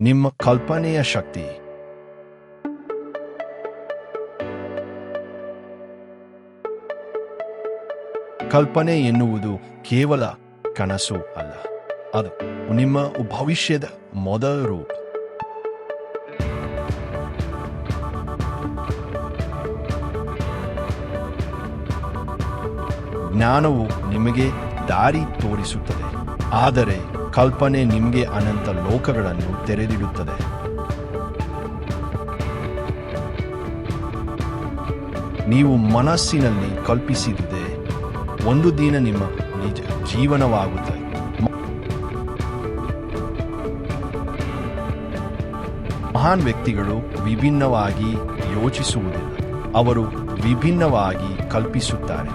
ನಿಮ್ಮ ಕಲ್ಪನೆಯ ಶಕ್ತಿ. ಕಲ್ಪನೆ ಎನ್ನುವುದು ಕೇವಲ ಕನಸು ಅಲ್ಲ, ಅದು ನಿಮ್ಮ ಭವಿಷ್ಯದ ಮೊದಲ ರೂಪ. ಜ್ಞಾನವು ನಿಮಗೆ ದಾರಿ ತೋರಿಸುತ್ತದೆ, ಆದರೆ ಕಲ್ಪನೆ ನಿಮಗೆ ಅನಂತ ಲೋಕಗಳನ್ನು ತೆರೆದಿಡುತ್ತದೆ. ನೀವು ಮನಸ್ಸಿನಲ್ಲಿ ಕಲ್ಪಿಸಿದುದೇ ಒಂದು ದಿನ ನಿಮ್ಮ ನಿಜ ಜೀವನವಾಗುತ್ತದೆ. ಮಹಾನ್ ವ್ಯಕ್ತಿಗಳು ವಿಭಿನ್ನವಾಗಿ ಯೋಚಿಸುವುದಿಲ್ಲ, ಅವರು ವಿಭಿನ್ನವಾಗಿ ಕಲ್ಪಿಸುತ್ತಾರೆ.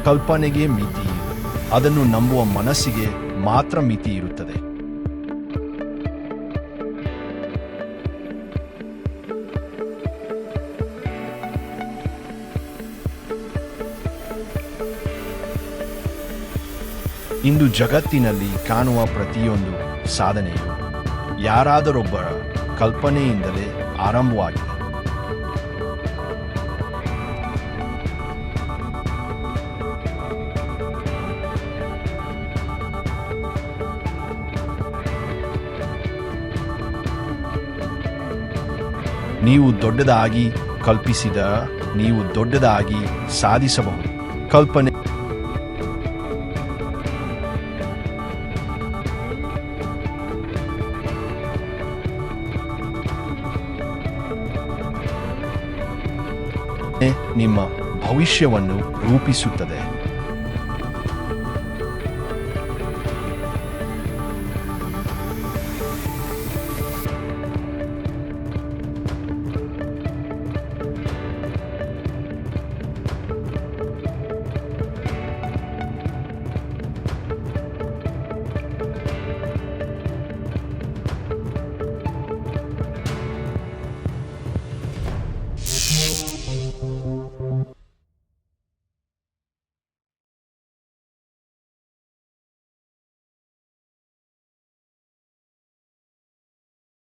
ಕಲ್ಪನೆಗೆ ಮಿತಿ, ಅದನ್ನು ನಂಬುವ ಮನಸ್ಸಿಗೆ ಮಾತ್ರ ಮಿತಿ ಇರುತ್ತದೆ. ಇಂದು ಜಗತ್ತಿನಲ್ಲಿ ಕಾಣುವ ಪ್ರತಿಯೊಂದು ಸಾಧನೆಯು ಯಾರಾದರೊಬ್ಬರ ಕಲ್ಪನೆಯಿಂದಲೇ ಆರಂಭವಾಗಿದೆ. ನೀವು ದೊಡ್ಡದಾಗಿ ಕಲ್ಪಿಸಿದ ನೀವು ದೊಡ್ಡದಾಗಿ ಸಾಧಿಸಬಹುದು. ಕಲ್ಪನೆ ನಿಮ್ಮ ಭವಿಷ್ಯವನ್ನು ರೂಪಿಸುತ್ತದೆ.